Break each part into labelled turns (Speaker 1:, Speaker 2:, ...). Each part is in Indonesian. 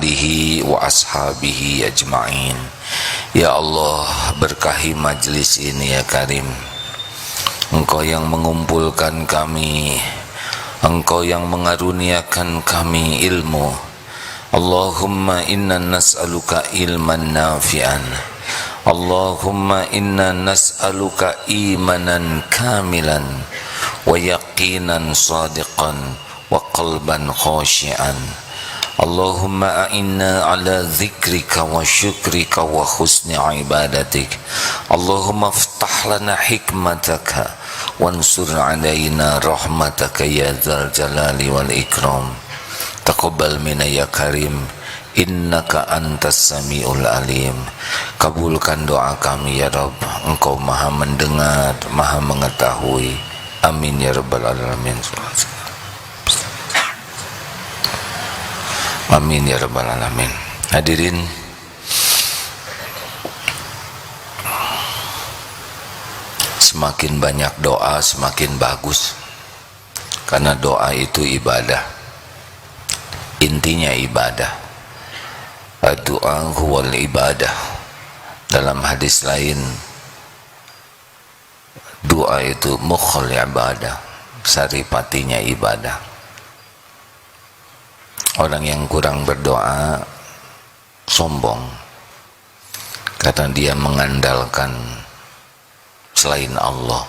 Speaker 1: alihi wa ashabihi ajma'in. Ya Allah, berkahi majlis ini ya Karim. Engkau yang mengumpulkan kami, Engkau yang mengaruniakan kami ilmu. Allahumma inna nas'aluka ilman nafi'an, Allahumma inna nas'aluka imanan kamilan wa yaqinan sadiqan wa qalban khashi'an. Allahumma a'inna ala dzikrika wa syukrika wa husni ibadatik. Allahumma aftah lana hikmataka wansur alaina rahmataka ya dzal jalali wal ikram. Taqabbal minna ya Karim, innaka antas samiul alim. Kabulkan doa kami ya Rabb, Engkau maha mendengar, maha mengetahui. Amin ya rabbal alamin. Amin ya rabbal alamin. Hadirin, semakin banyak doa semakin bagus, karena doa itu ibadah, intinya ibadah. Doa huwal ibadah. Dalam hadis lain, doa itu mukhul ibadah, saripatinya ibadah. Orang yang kurang berdoa sombong karena dia mengandalkan selain Allah,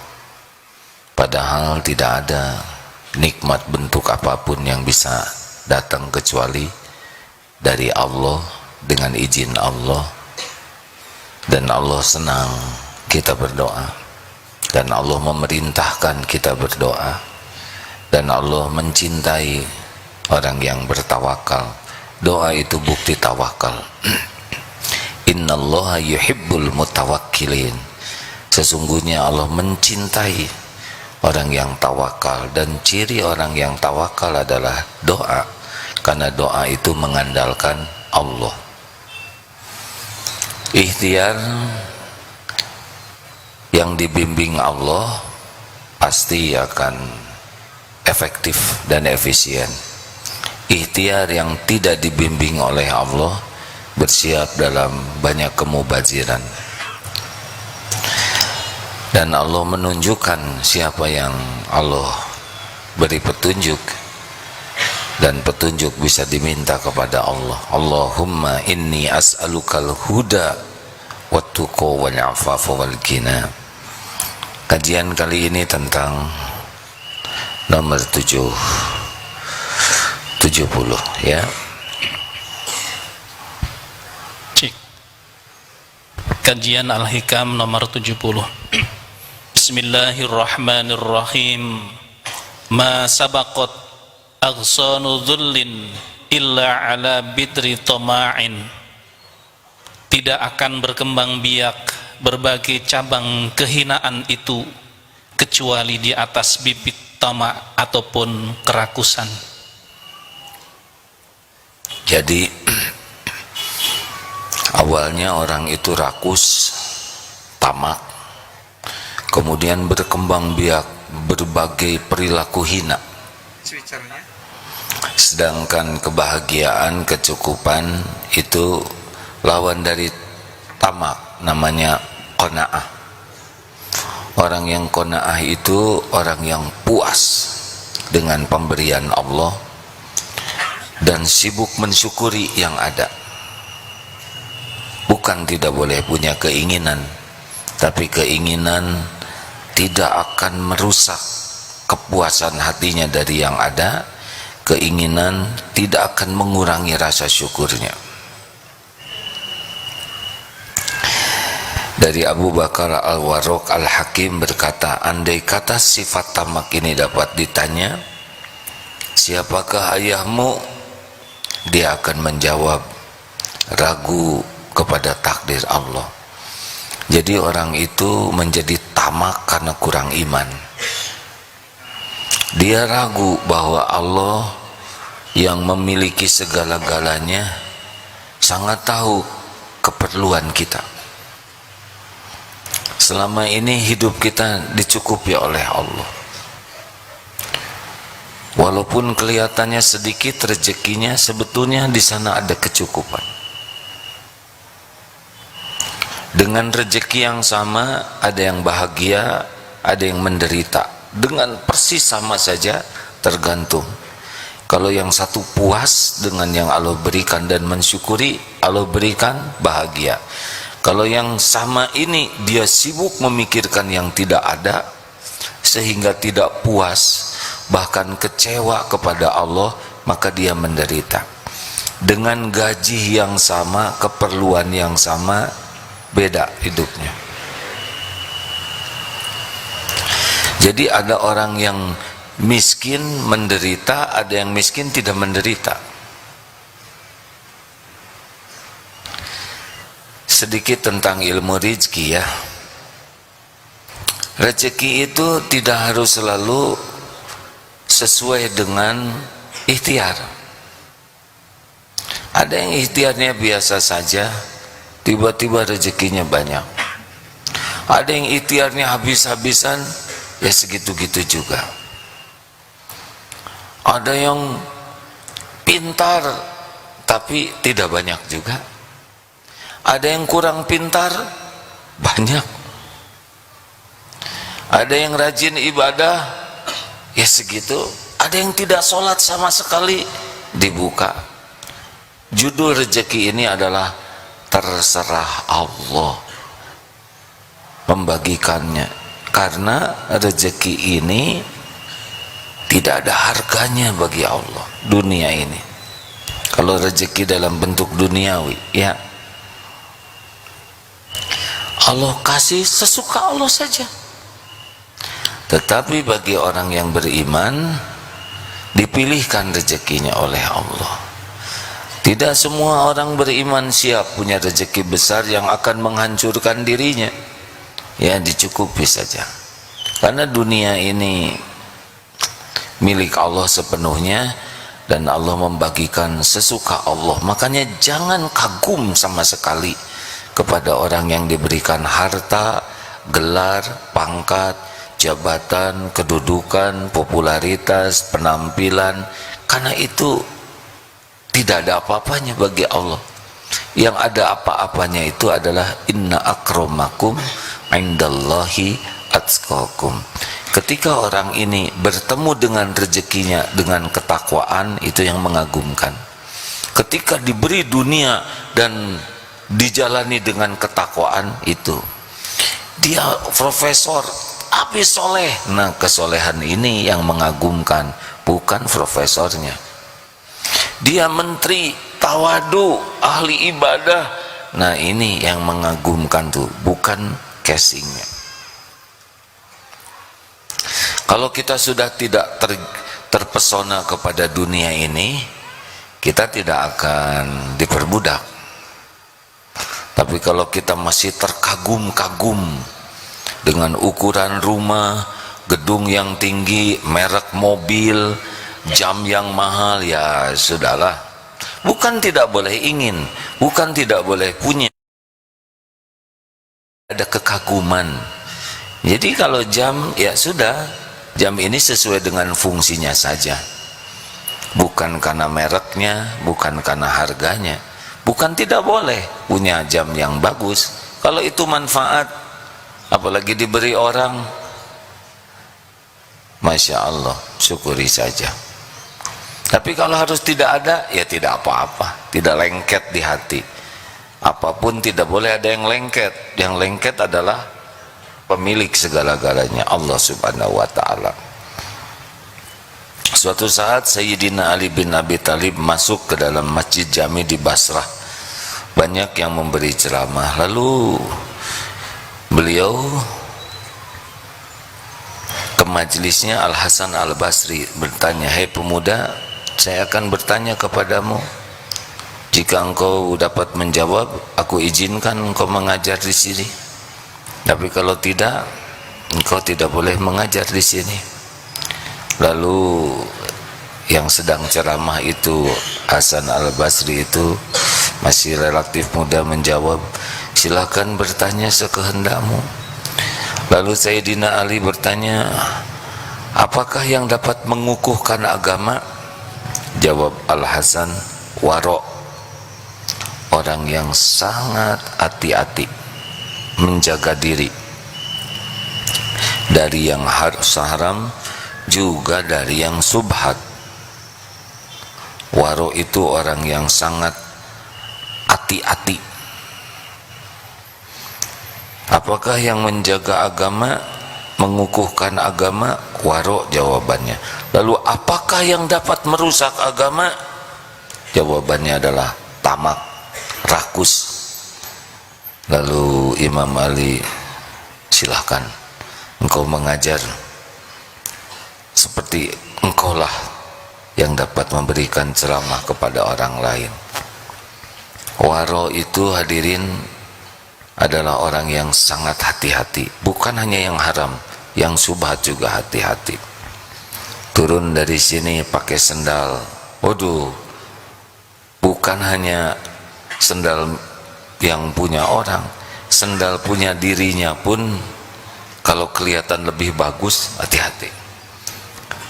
Speaker 1: padahal tidak ada nikmat bentuk apapun yang bisa datang kecuali dari Allah dengan izin Allah. Dan Allah senang kita berdoa, dan Allah memerintahkan kita berdoa, dan Allah mencintai orang yang bertawakal. Doa itu bukti tawakal. Innallaha yuhibbul mutawakkilin. Sesungguhnya Allah mencintai orang yang tawakal, dan ciri orang yang tawakal adalah doa, karena doa itu mengandalkan Allah. Ikhtiar yang dibimbing Allah pasti akan efektif dan efisien. Ikhtiar yang tidak dibimbing oleh Allah bersiap dalam banyak kemubaziran. Dan Allah menunjukkan siapa yang Allah beri petunjuk, dan petunjuk bisa diminta kepada Allah. Allahumma inni as'alukal huda wattuqa wal afafa wal ghina. Kajian kali ini tentang nomor 70 ya.
Speaker 2: Kajian Al-Hikam nomor 70. Bismillahirrahmanirrahim. Ma sabaqat aghsanu dhullin illa ala bidri tama'in. Tidak akan berkembang biak berbagai cabang kehinaan itu kecuali di atas bibit tama' ataupun kerakusan.
Speaker 1: Jadi awalnya orang itu rakus, tamak, kemudian berkembang biak berbagai perilaku hina. Sedangkan kebahagiaan, kecukupan itu lawan dari tamak, namanya qanaah. Orang yang qanaah itu orang yang puas dengan pemberian Allah dan sibuk mensyukuri yang ada. Bukan tidak boleh punya keinginan, tapi keinginan tidak akan merusak kepuasan hatinya dari yang ada. Keinginan tidak akan mengurangi rasa syukurnya. Dari Abu Bakar Al-Warraq Al-Hakim berkata, andai kata sifat tamak ini dapat ditanya, siapakah ayahmu? Dia akan menjawab, ragu kepada takdir Allah. Jadi orang itu menjadi tamak karena kurang iman. Dia ragu bahwa Allah yang memiliki segala-galanya sangat tahu keperluan kita. Selama ini hidup kita dicukupi oleh Allah. Walaupun kelihatannya sedikit rezekinya, sebetulnya di sana ada kecukupan. Dengan rezeki yang sama, ada yang bahagia, ada yang menderita. Dengan persis sama saja, tergantung. Kalau yang satu puas dengan yang Allah berikan dan mensyukuri, Allah berikan, bahagia. Kalau yang sama ini, dia sibuk memikirkan yang tidak ada, sehingga tidak puas, bahkan kecewa kepada Allah, maka dia menderita. Dengan gaji yang sama, keperluan yang sama, beda hidupnya. Jadi ada orang yang miskin menderita, ada yang miskin tidak menderita. Sedikit tentang ilmu rezeki ya. Rezeki itu tidak harus selalu sesuai dengan ikhtiar. Ada yang ikhtiarnya biasa saja, tiba-tiba rezekinya banyak. Ada yang ikhtiarnya habis-habisan, ya segitu-gitu juga. Ada yang pintar tapi tidak banyak juga. Ada yang kurang pintar, banyak. Ada yang rajin ibadah, ya segitu. Ada yang tidak sholat sama sekali, dibuka. Judul rezeki ini adalah terserah Allah membagikannya, karena rezeki ini tidak ada harganya bagi Allah, dunia ini. Kalau rezeki dalam bentuk duniawi, ya Allah kasih sesuka Allah saja. Tetapi bagi orang yang beriman, dipilihkan rezekinya oleh Allah. Tidak semua orang beriman siap punya rezeki besar yang akan menghancurkan dirinya. Ya, dicukupi saja. Karena dunia ini milik Allah sepenuhnya, dan Allah membagikan sesuka Allah. Makanya jangan kagum sama sekali kepada orang yang diberikan harta, gelar, pangkat, jabatan, kedudukan, popularitas, penampilan, karena itu tidak ada apa-apanya bagi Allah. Yang ada apa-apanya itu adalah inna akramakum indallahi atqakum. Ketika orang ini bertemu dengan rezekinya dengan ketakwaan, itu yang mengagumkan. Ketika diberi dunia dan dijalani dengan ketakwaan, itu dia profesor habis soleh. Nah, kesolehan ini yang mengagumkan, bukan profesornya. Dia menteri tawadu, ahli ibadah. Nah, ini yang mengagumkan tuh, bukan casingnya. Kalau kita sudah tidak terpesona kepada dunia ini, kita tidak akan diperbudak. Tapi kalau kita masih terkagum-kagum dengan ukuran rumah, gedung yang tinggi, merek mobil, jam yang mahal, ya sudahlah. Bukan tidak boleh ingin, bukan tidak boleh punya. Ada kekaguman. Jadi kalau jam, ya sudah. Jam ini sesuai dengan fungsinya saja, bukan karena mereknya, bukan karena harganya. Bukan tidak boleh punya jam yang bagus, kalau itu manfaat, apalagi diberi orang, Masya Allah, syukuri saja. Tapi kalau harus tidak ada, ya tidak apa-apa, tidak lengket di hati. Apapun tidak boleh ada yang lengket. Yang lengket adalah pemilik segala-galanya, Allah subhanahu wa ta'ala. Suatu saat Sayyidina Ali bin Abi Thalib masuk ke dalam masjid Jami di Basrah. Banyak yang memberi ceramah. Lalu beliau ke majelisnya Al Hasan Al Basri bertanya, "Hei pemuda, saya akan bertanya kepadamu. Jika engkau dapat menjawab, aku izinkan engkau mengajar di sini. Tapi kalau tidak, engkau tidak boleh mengajar di sini." Lalu yang sedang ceramah itu, Hasan Al-Basri itu masih relatif muda, menjawab, "Silakan bertanya sekehendakmu." Lalu Sayyidina Ali bertanya, Apakah yang dapat mengukuhkan agama? Jawab Al-Hasan, waro', orang yang sangat hati-hati menjaga diri dari yang haram juga dari yang subhat. Waro' itu orang yang sangat hati-hati. Apakah yang menjaga agama, mengukuhkan agama? Waro' jawabannya. Lalu apakah yang dapat merusak agama? Jawabannya adalah tamak, rakus. Lalu Imam Ali, silahkan engkau mengajar, seperti engkaulah yang dapat memberikan ceramah kepada orang lain. Waro' itu hadirin adalah orang yang sangat hati-hati, bukan hanya yang haram, yang subhat juga hati-hati. Turun dari sini pakai sendal, waduh, bukan hanya sendal yang punya orang, sendal punya dirinya pun kalau kelihatan lebih bagus, hati-hati.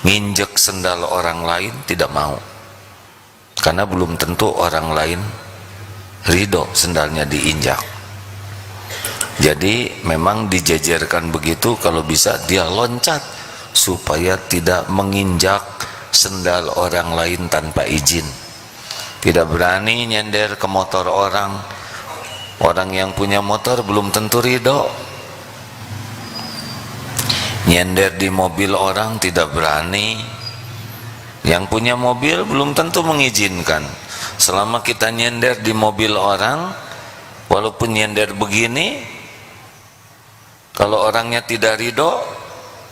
Speaker 1: Nginjek sendal orang lain tidak mau, karena belum tentu orang lain ridho sendalnya diinjak. Jadi memang dijajarkan begitu, kalau bisa dia loncat supaya tidak menginjak sendal orang lain tanpa izin. Tidak berani nyender ke motor orang, orang yang punya motor belum tentu ridho. Nyender di mobil orang tidak berani, yang punya mobil belum tentu mengizinkan. Selama kita nyender di mobil orang, walaupun nyender begini, kalau orangnya tidak ridho,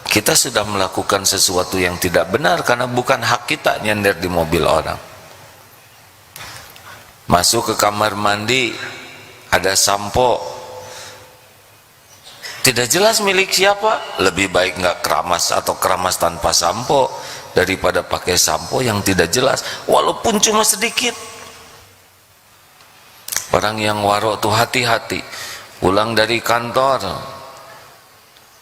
Speaker 1: kita sudah melakukan sesuatu yang tidak benar, karena bukan hak kita nyender di mobil orang. Masuk ke kamar mandi, ada sampo, tidak jelas milik siapa, lebih baik nggak keramas atau keramas tanpa sampo daripada pakai sampo yang tidak jelas walaupun cuma sedikit. Orang yang waro tuh hati-hati. Pulang dari kantor,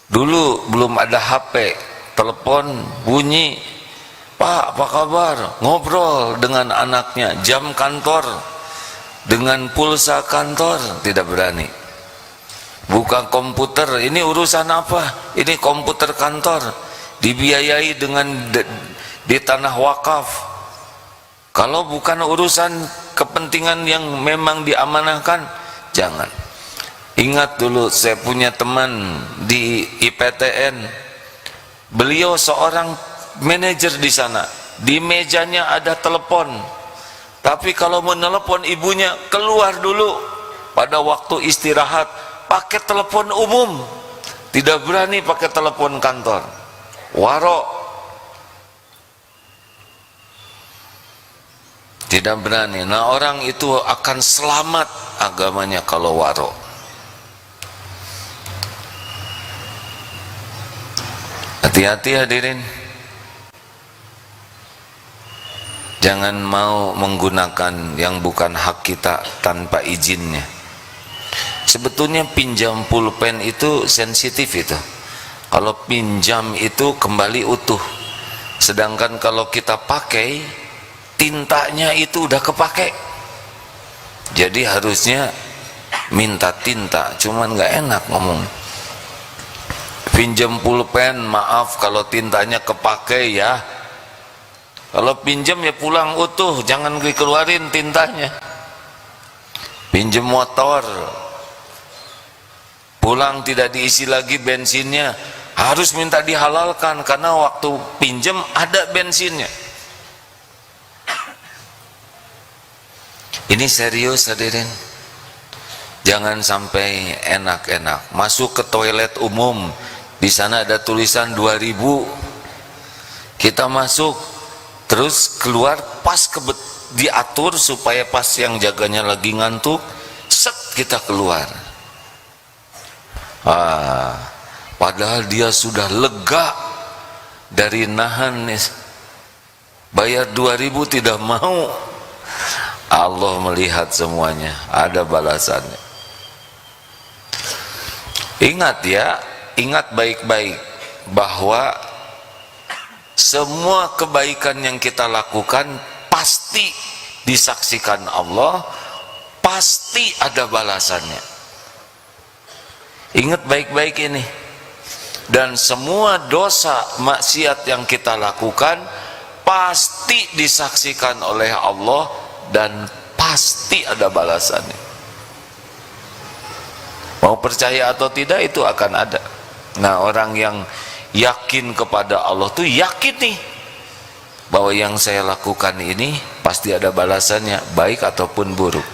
Speaker 1: dulu belum ada HP, telepon bunyi, Pak apa kabar, ngobrol dengan anaknya, jam kantor dengan pulsa kantor tidak berani. Buka komputer, ini urusan apa? Ini komputer kantor, dibiayai dengan di tanah wakaf. Kalau bukan urusan kepentingan yang memang diamanahkan, jangan. Ingat dulu saya punya teman di IPTN, beliau seorang manajer di sana, di mejanya ada telepon, tapi kalau menelepon ibunya keluar dulu pada waktu istirahat, pakai telepon umum, tidak berani pakai telepon kantor. Waro, tidak berani. Nah, orang itu akan selamat agamanya kalau waro. Hati-hati hadirin, jangan mau menggunakan yang bukan hak kita tanpa izinnya. Sebetulnya pinjam pulpen itu sensitif itu. Kalau pinjam itu kembali utuh. Sedangkan kalau kita pakai, tintanya itu udah kepake. Jadi harusnya minta tinta, cuman nggak enak ngomong. Pinjam pulpen, maaf kalau tintanya kepake ya. Kalau pinjam ya pulang utuh, jangan dikeluarin tintanya. Pinjam motor, pulang tidak diisi lagi bensinnya, harus minta dihalalkan karena waktu pinjam ada bensinnya. Ini serius hadirin, jangan sampai enak-enak masuk ke toilet umum, di sana ada tulisan 2000, kita masuk terus keluar pas diatur supaya pas yang jaganya lagi ngantuk, set kita keluar. Padahal dia sudah lega dari nahan nih, bayar 2000 tidak mau. Allah melihat semuanya, ada balasannya. Ingat ya, ingat baik-baik bahwa semua kebaikan yang kita lakukan pasti disaksikan Allah, pasti ada balasannya. Ingat baik-baik ini. Dan semua dosa maksiat yang kita lakukan pasti disaksikan oleh Allah dan pasti ada balasannya. Mau percaya atau tidak itu akan ada. Nah, orang yang yakin kepada Allah tuh yakin nih bahwa yang saya lakukan ini pasti ada balasannya, baik ataupun buruk.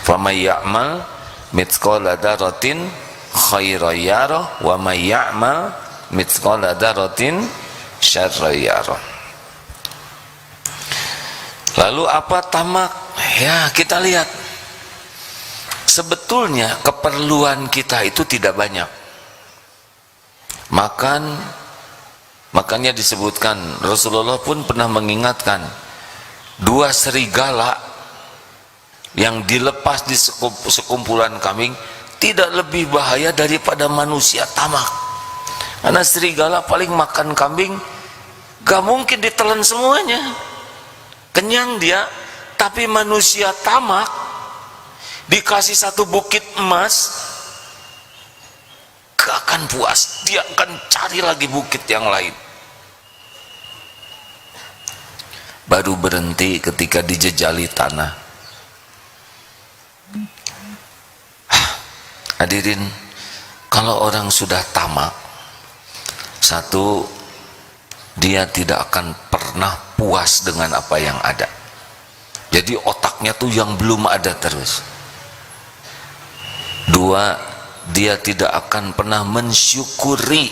Speaker 1: Faman ya'mal mithqala dzarratin khairan yarah wa may ya'mal mithqala dzarratin syarran yarah. Lalu apa tamak? Ya, kita lihat. Sebetulnya keperluan kita itu tidak banyak. Makanya disebutkan, Rasulullah pun pernah mengingatkan, 2 serigala yang dilepas di sekumpulan kambing tidak lebih bahaya daripada manusia tamak. Karena serigala paling makan kambing, gak mungkin ditelan semuanya, kenyang dia. Tapi manusia tamak dikasih 1 bukit emas, gak akan puas, dia akan cari lagi bukit yang lain. Baru berhenti ketika dijejali tanah. Hadirin, kalau orang sudah tamak, 1, dia tidak akan pernah puas dengan apa yang ada. Jadi otaknya tuh yang belum ada terus. 2, dia tidak akan pernah mensyukuri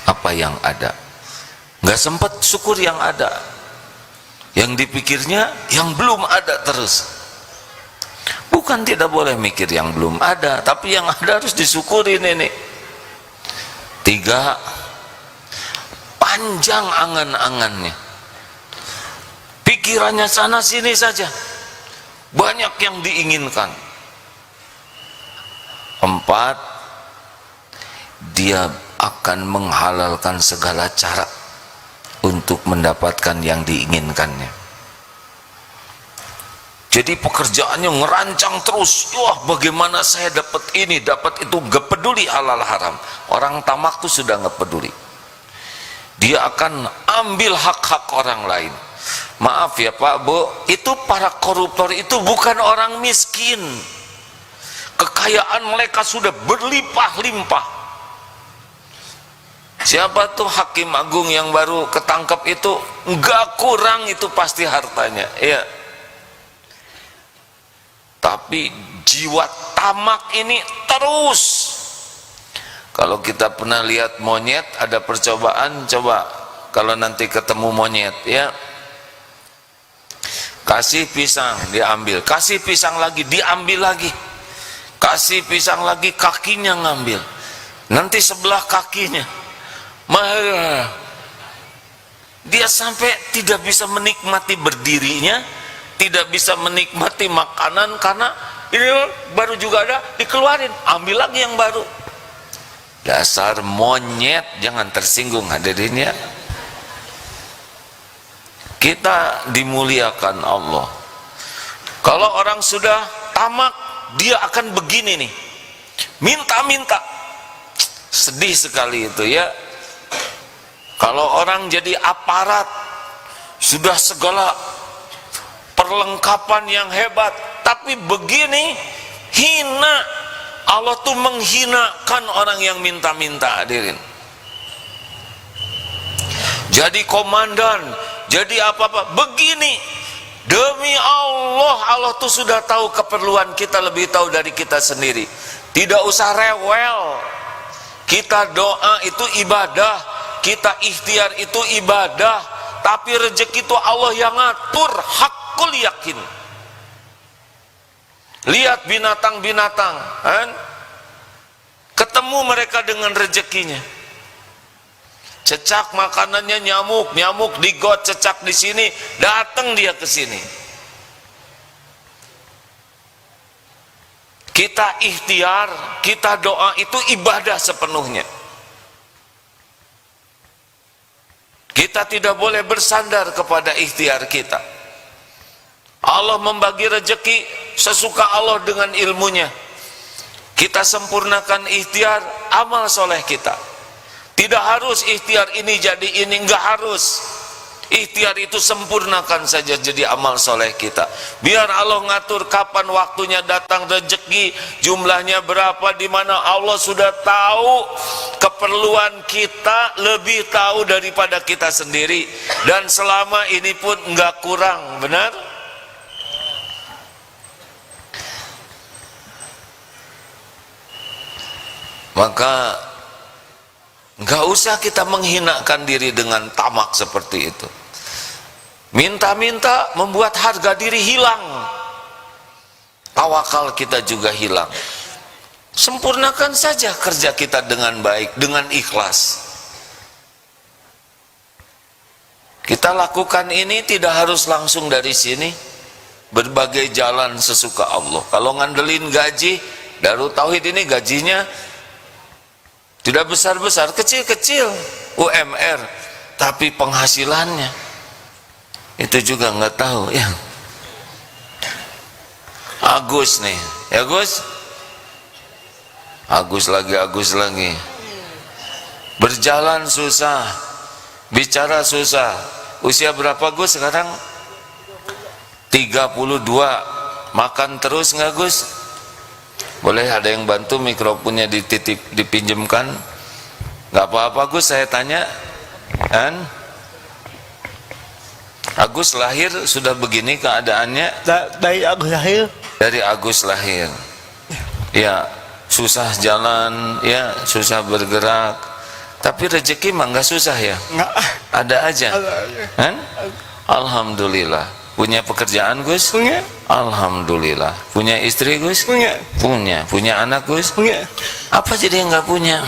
Speaker 1: apa yang ada. Nggak sempat syukur yang ada. Yang dipikirnya yang belum ada terus. Bukan tidak boleh mikir yang belum ada, tapi yang ada harus disyukurin ini. 3, panjang angan-angannya. Pikirannya sana sini saja. Banyak yang diinginkan. 4, dia akan menghalalkan segala cara untuk mendapatkan yang diinginkannya. Jadi pekerjaannya ngerancang terus. Wah, bagaimana saya dapat ini, dapat itu, gak peduli halal haram. Orang tamak tuh sudah gak peduli. Dia akan ambil hak-hak orang lain. Maaf ya Pak, Bu, itu para koruptor itu bukan orang miskin. Kekayaan mereka sudah berlimpah-limpah. Siapa tuh hakim agung yang baru ketangkep itu? Enggak kurang itu pasti hartanya, ya. Tapi jiwa tamak ini terus. Kalau kita pernah lihat monyet, ada percobaan, coba kalau nanti ketemu monyet, ya, kasih pisang diambil, kasih pisang lagi diambil lagi, kasih pisang lagi, kakinya ngambil, nanti sebelah kakinya, dia sampai tidak bisa menikmati berdirinya, tidak bisa menikmati makanan karena ini baru juga ada, dikeluarin, ambil lagi yang baru. Dasar monyet, jangan tersinggung hadirin ya. Kita dimuliakan Allah. Kalau orang sudah tamak, dia akan begini nih, minta-minta. Sedih sekali itu ya. Kalau orang jadi aparat, sudah segala perlengkapan yang hebat, tapi begini, hina. Allah tuh menghinakan orang yang minta-minta, hadirin. Jadi komandan, jadi apa-apa, begini. Demi Allah, Allah tuh sudah tahu keperluan kita, lebih tahu dari kita sendiri. Tidak usah rewel. Kita doa itu ibadah, kita ikhtiar itu ibadah, tapi rezeki itu Allah yang ngatur, hakul yakin. Lihat binatang-binatang, kan? Ketemu mereka dengan rezekinya. Cecak makanannya nyamuk, nyamuk di got, cecak di sini, datang dia ke sini. Kita ikhtiar, kita doa itu ibadah sepenuhnya. Kita tidak boleh bersandar kepada ikhtiar kita. Allah membagi rezeki sesuka Allah dengan ilmunya. Kita sempurnakan ikhtiar amal soleh kita. Tidak harus ikhtiar ini jadi ini, enggak harus. Ikhtiar itu sempurnakan saja jadi amal soleh kita. Biar Allah ngatur kapan waktunya datang rezeki, jumlahnya berapa, di mana Allah sudah tahu keperluan kita, lebih tahu daripada kita sendiri. Dan selama ini pun enggak kurang, benar? Maka nggak usah kita menghinakan diri dengan tamak seperti itu. Minta-minta membuat harga diri hilang, tawakal kita juga hilang. Sempurnakan saja kerja kita dengan baik, dengan ikhlas. Kita lakukan ini tidak harus langsung dari sini, berbagai jalan sesuka Allah. Kalau ngandelin gaji, Darut Tauhid ini gajinya tidak besar-besar, kecil-kecil UMR, tapi penghasilannya itu juga nggak tahu ya. Agus nih, ya Gus, Agus lagi, berjalan susah, bicara susah. Usia berapa Gus sekarang? 32. Makan terus nggak Gus? Boleh ada yang bantu mikrofonnya dititip, dipinjemkan? Gak apa-apa Gus, saya tanya kan? Agus lahir sudah begini keadaannya?
Speaker 3: Dari Agus lahir.
Speaker 1: Dari Agus lahir. Ya, susah jalan, ya susah bergerak. Tapi rezeki mah gak susah ya?
Speaker 3: Enggak.
Speaker 1: Ada aja. Kan? Alhamdulillah. Punya pekerjaan Gus?
Speaker 3: Punya.
Speaker 1: Alhamdulillah. Punya istri Gus?
Speaker 3: Punya.
Speaker 1: Punya anak Gus?
Speaker 3: Punya.
Speaker 1: Apa jadi yang nggak punya?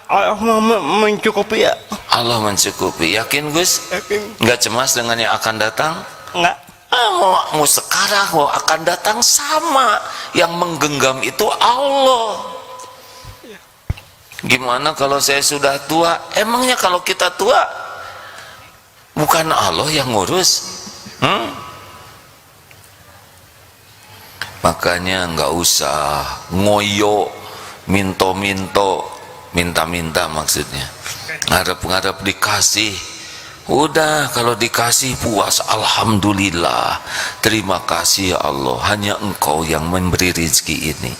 Speaker 3: Allah mencukupi ya.
Speaker 1: Allah mencukupi. Yakin Gus?
Speaker 3: Yakin.
Speaker 1: Nggak cemas dengan yang akan datang?
Speaker 3: Enggak.
Speaker 1: Mau sekarang mau akan datang sama. Yang menggenggam itu Allah. Gimana kalau saya sudah tua? Emangnya kalau kita tua bukan Allah yang ngurus? Makanya nggak usah ngoyo, minta-minta maksudnya, ngarep-ngarep dikasih. Udah, kalau dikasih puas, alhamdulillah, terima kasih ya Allah, hanya Engkau yang memberi rezeki ini.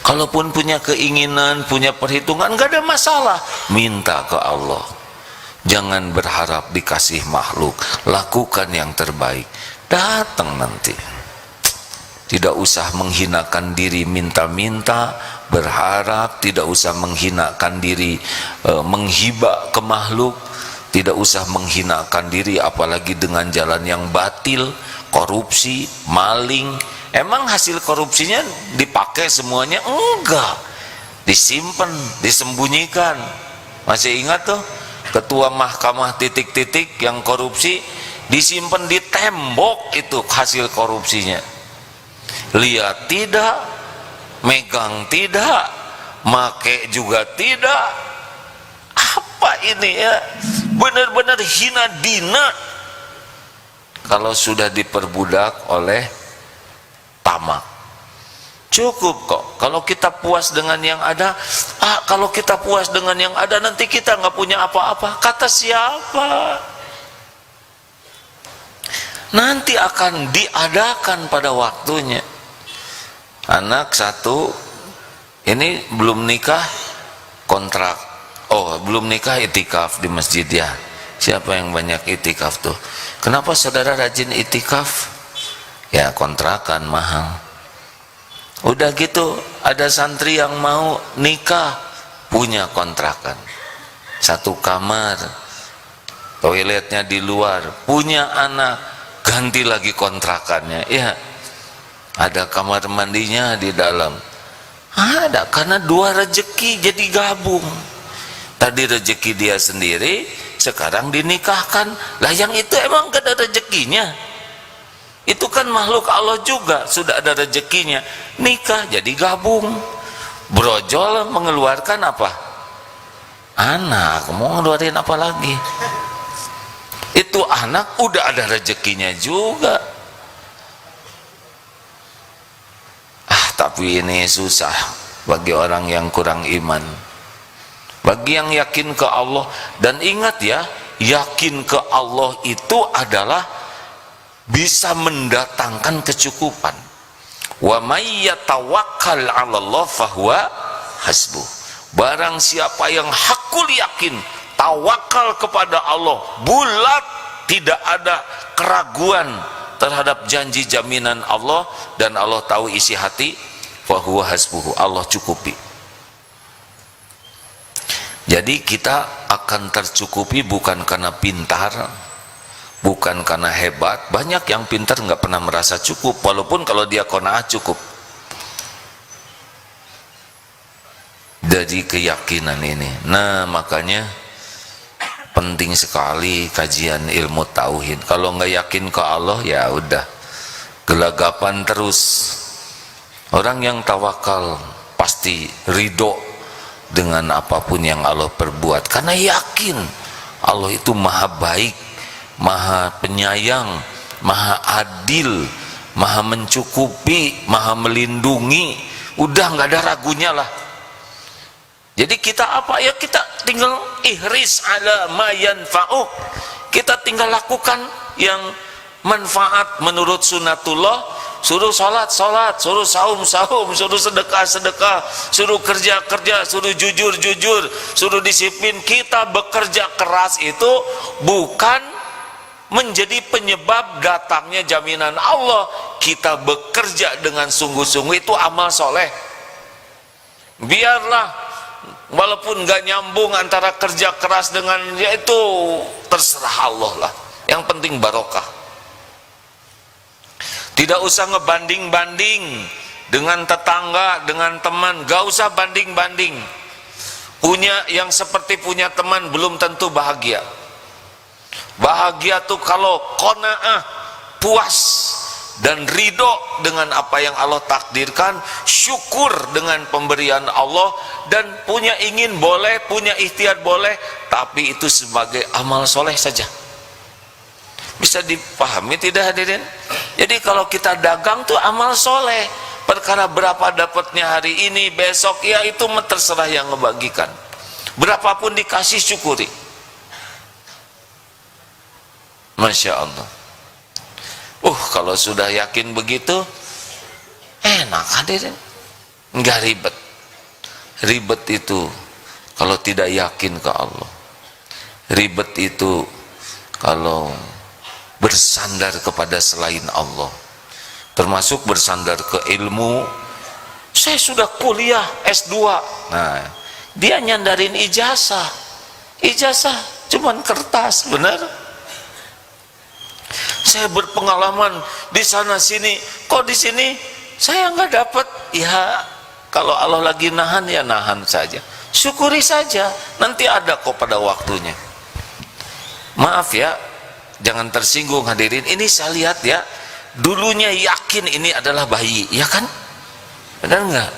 Speaker 1: Kalaupun punya keinginan, punya perhitungan, nggak ada masalah, minta ke Allah. Jangan berharap dikasih makhluk, lakukan yang terbaik, datang nanti. Tidak usah menghinakan diri minta-minta, berharap, tidak usah menghinakan diri menghibah ke makhluk, tidak usah menghinakan diri apalagi dengan jalan yang batil, korupsi, maling. Emang hasil korupsinya dipakai semuanya? Enggak, disimpan, disembunyikan. Masih ingat tuh? Ketua mahkamah titik-titik yang korupsi disimpan di tembok, itu hasil korupsinya. Lihat tidak, megang tidak, make juga tidak. Apa ini ya? Benar-benar hina dina kalau sudah diperbudak oleh tamak. Cukup kok kalau kita puas dengan yang ada. Kalau kita puas dengan yang ada, nanti kita nggak punya apa-apa. Kata siapa? Nanti akan diadakan pada waktunya. Anak satu ini belum nikah, kontrak. Oh, belum nikah, itikaf di masjid ya. Siapa yang banyak itikaf tuh? Kenapa saudara rajin itikaf? Ya, kontrakan mahal. Udah gitu, ada santri yang mau nikah, punya kontrakan, satu kamar, toiletnya di luar, punya anak, ganti lagi kontrakannya. Ya, ada kamar mandinya di dalam. Ada, karena dua rezeki jadi gabung. Tadi rezeki dia sendiri, sekarang dinikahkan. Lah yang itu emang gak ada rezekinya? Itu kan makhluk Allah juga, sudah ada rezekinya. Nikah jadi gabung. Brojol mengeluarkan apa? Anak mau ngeluarin apa lagi? Itu anak udah ada rezekinya juga. Tapi ini susah bagi orang yang kurang iman. Bagi yang yakin ke Allah, dan ingat ya, yakin ke Allah itu adalah bisa mendatangkan kecukupan. Wa may yatawakkal 'ala Allah fahuwa hasbuh. Barang siapa yang hakul yakin, tawakal kepada Allah, bulat, tidak ada keraguan terhadap janji jaminan Allah, dan Allah tahu isi hati, fahuwa hasbuhu, Allah cukupi. Jadi kita akan tercukupi bukan karena pintar, bukan karena hebat. Banyak yang pintar nggak pernah merasa cukup, walaupun kalau dia qanaah cukup. Dari keyakinan ini. Nah, makanya penting sekali kajian ilmu tauhid. Kalau nggak yakin ke Allah, ya udah gelagapan terus. Orang yang tawakal pasti ridho dengan apapun yang Allah perbuat, karena yakin Allah itu maha baik, maha penyayang, maha adil, maha mencukupi, maha melindungi. Udah nggak ada ragunya lah. Jadi kita apa ya, kita tinggal ihris ala ma yanfa'u. Kita tinggal lakukan yang manfaat menurut sunnatullah. Suruh sholat, sholat, suruh saum, saum, suruh sedekah, sedekah, suruh kerja, kerja, suruh jujur, jujur, suruh disiplin. Kita bekerja keras itu bukan menjadi penyebab datangnya jaminan Allah. Kita bekerja dengan sungguh-sungguh, itu amal soleh. Biarlah walaupun gak nyambung antara kerja keras dengan, ya itu terserah Allah lah. Yang penting barokah. Tidak usah ngebanding-banding dengan tetangga, dengan teman. Gak usah banding-banding. Punya yang seperti punya teman belum tentu bahagia. Bahagia tuh kalau qanaah, puas dan ridho dengan apa yang Allah takdirkan, syukur dengan pemberian Allah, dan punya ingin boleh, punya ikhtiar boleh, tapi itu sebagai amal soleh saja. Bisa dipahami tidak hadirin? Jadi kalau kita dagang tuh amal soleh. Perkara berapa dapatnya hari ini, besok, ya itu terserah yang ngebagikan. Berapapun dikasih, syukuri. Masya Allah. Kalau sudah yakin begitu, enak hadirin. Enggak ribet. Ribet itu kalau tidak yakin ke Allah. Ribet itu kalau bersandar kepada selain Allah, termasuk bersandar ke ilmu. Saya sudah kuliah S2, nah dia nyandarin ijazah. Ijazah cuman kertas, benar? Saya berpengalaman di sana sini, kok di sini saya nggak dapat. Ya kalau Allah lagi nahan, ya nahan saja, syukuri saja, nanti ada kok pada waktunya. Maaf ya, jangan tersinggung hadirin. Ini saya lihat ya, dulunya yakin ini adalah bayi, ya kan? Benar nggak?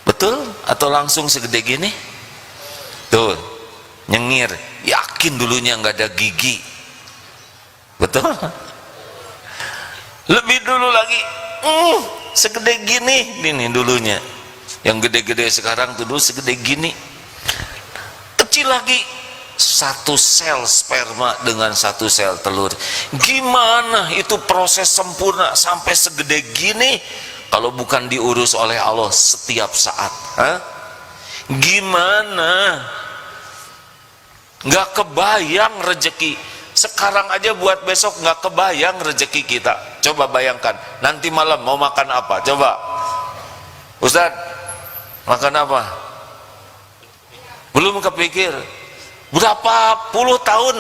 Speaker 1: Betul? Atau langsung segede gini? Tuh, nyengir, yakin dulunya nggak ada gigi. Betul? Lebih dulu lagi, segede gini, ini dulunya. Yang gede-gede sekarang tuh dulu segede gini. Kecil lagi, satu sel sperma dengan satu sel telur. Gimana itu proses sempurna sampai segede gini kalau bukan diurus oleh Allah setiap saat? Gimana? Nggak kebayang rezeki. Sekarang aja buat besok nggak kebayang rezeki kita. Coba bayangkan, nanti malam mau makan apa? Coba, Ustadz, makan apa? Belum kepikir. Berapa puluh tahun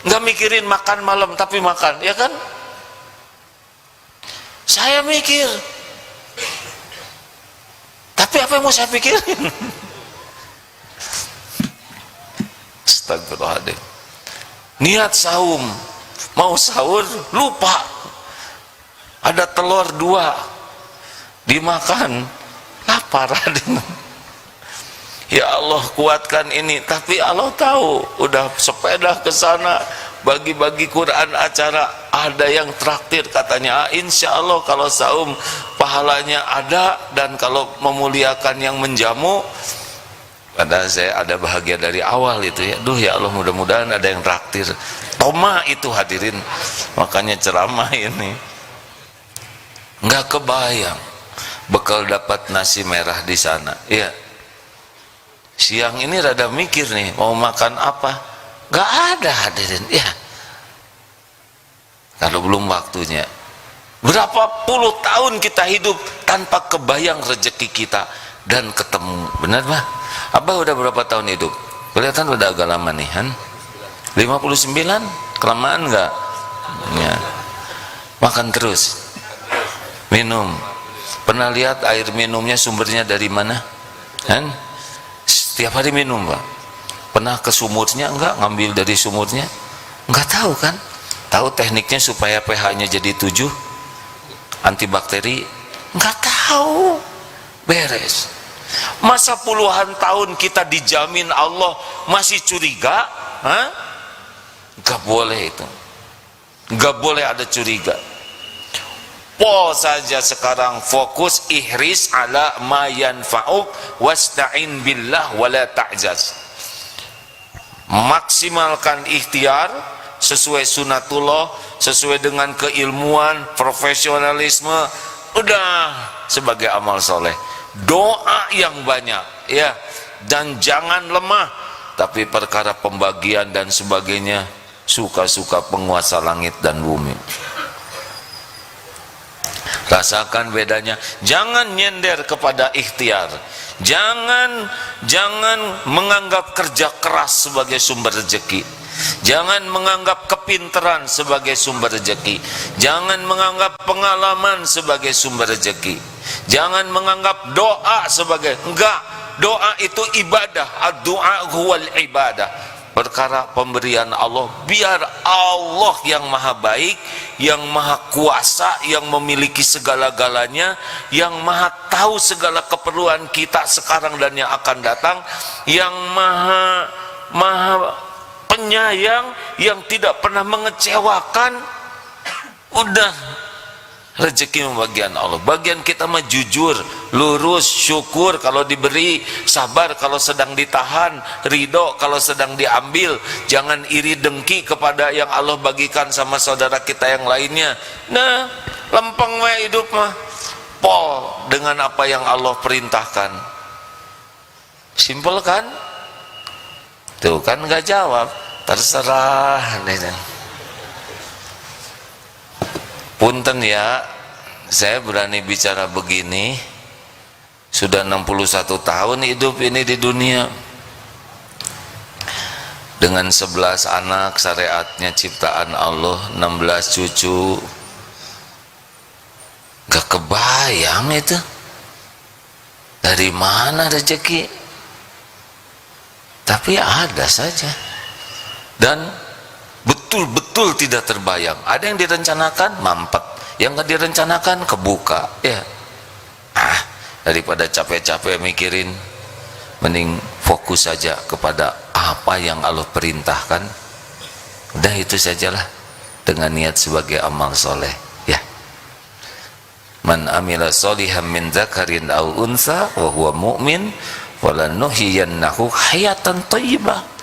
Speaker 1: nggak mikirin makan malam, tapi makan, ya kan? Saya mikir, tapi apa yang mau saya pikirin? Astagfirullahaladzim. Niat saum, mau sahur, lupa ada telur 2 dimakan, lapar. ya Allah kuatkan ini, tapi Allah tahu udah sepeda ke sana bagi-bagi Quran acara, ada yang traktir katanya, insya Allah kalau saum pahalanya ada, dan kalau memuliakan yang menjamu. Padahal saya ada bahagia dari awal itu ya, duh ya Allah mudah-mudahan ada yang traktir. Toma itu hadirin, makanya ceramah ini nggak kebayang bekal dapat nasi merah di sana ya. Siang ini rada mikir nih mau makan apa, nggak ada hadirin ya, kalau belum waktunya. Berapa puluh tahun kita hidup tanpa kebayang rezeki kita dan ketemu, benar bah? Abah udah berapa tahun hidup? Kelihatan udah agak lama nih kan? 59? Kelamaan nggak? Ya. Makan terus, minum. Pernah lihat air minumnya sumbernya dari mana? Kan? Setiap hari minum pak. Pernah ke sumurnya enggak? Ngambil dari sumurnya? Enggak tahu kan? Tahu tekniknya supaya pH-nya jadi 7? Antibakteri? Enggak tahu. Beres. Masa puluhan tahun kita dijamin Allah masih curiga? Hah? Gak boleh itu, gak boleh ada curiga. Pol saja sekarang, fokus, ihris ala ma yanfa'uk wasta'in billah wala ta'jaz. Maksimalkan ikhtiar sesuai sunatullah, sesuai dengan keilmuan, profesionalisme, udah sebagai amal soleh. Doa yang banyak ya, dan jangan lemah. Tapi perkara pembagian dan sebagainya, suka-suka penguasa langit dan bumi. Rasakan bedanya. Jangan nyender kepada ikhtiar. Jangan menganggap kerja keras sebagai sumber rezeki. Jangan menganggap kepinteran sebagai sumber rezeki. Jangan menganggap pengalaman sebagai sumber rezeki. Jangan menganggap doa sebagai, enggak, doa itu ibadah. Ad-du'a huwal ibadah. Perkara pemberian Allah, biar Allah yang maha baik, yang maha kuasa, yang memiliki segala-galanya, yang maha tahu segala keperluan kita sekarang dan yang akan datang, yang maha penyayang, yang tidak pernah mengecewakan. Udah, rezeki bagian Allah. Bagian kita mah jujur, lurus, syukur kalau diberi, sabar kalau sedang ditahan, ridho kalau sedang diambil. Jangan iri dengki kepada yang Allah bagikan sama saudara kita yang lainnya. Nah, lempeng mah hidup mah pol dengan apa yang Allah perintahkan. Simpel kan? Tuh kan nggak jawab, terserah nih. Punten ya, saya berani bicara begini, sudah 61 tahun hidup ini di dunia, dengan 11 anak, syariatnya ciptaan Allah, 16 cucu. Gak kebayang itu dari mana rezeki, tapi ada saja. Dan betul-betul tidak terbayang. Ada yang direncanakan mampet, yang gak direncanakan kebuka ya. Daripada capek-capek mikirin, mending fokus saja kepada apa yang Allah perintahkan. Udah itu sajalah, dengan niat sebagai amal soleh ya. Man amila solihan min dzakarin aw unsa wa huwa mu'min falanuhyiyannahu hayatan thayyibah.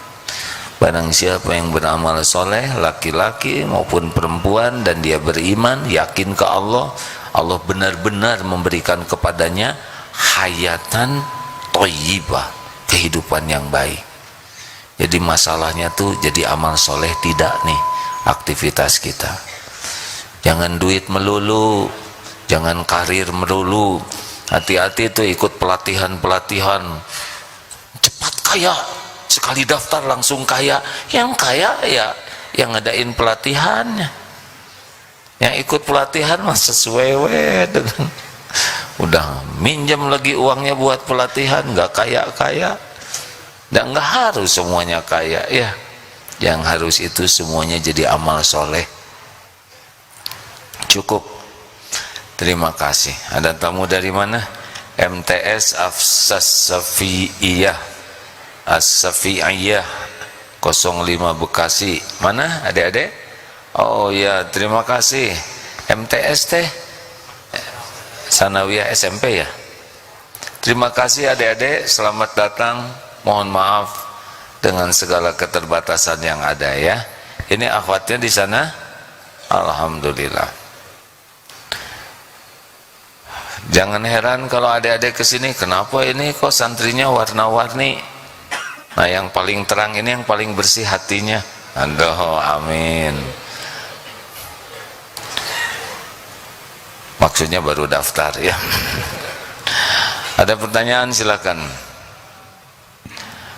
Speaker 1: Barang siapa yang beramal soleh, laki-laki maupun perempuan, dan dia beriman, yakin ke Allah, Allah benar-benar memberikan kepadanya hayatan thayyibah, kehidupan yang baik. Jadi masalahnya tuh jadi amal soleh tidak nih aktivitas kita. Jangan duit melulu, jangan karir melulu. Hati-hati tuh ikut pelatihan-pelatihan, cepat kaya, sekali daftar langsung kaya. Yang kaya ya yang ngadain pelatihannya, yang ikut pelatihan mah sesuai dengan udah minjem lagi uangnya buat pelatihan, nggak kaya-kaya. Dan nggak harus semuanya kaya ya, yang harus itu semuanya jadi amal soleh. Cukup, terima kasih. Ada tamu dari mana? MTS Afsas Safiyah. As-Safi'iyah 05 Bekasi. Mana adik-adik? Oh ya, terima kasih. MTS teh Sanawiyah SMP ya. Terima kasih adik-adik, selamat datang. Mohon maaf dengan segala keterbatasan yang ada ya. Ini akhwatnya di sana. Alhamdulillah. Jangan heran kalau adik-adik kesini, kenapa ini kok santrinya warna-warni. Nah yang paling terang ini yang paling bersih hatinya. Aduh, amin. Maksudnya baru daftar ya. Ada pertanyaan silakan.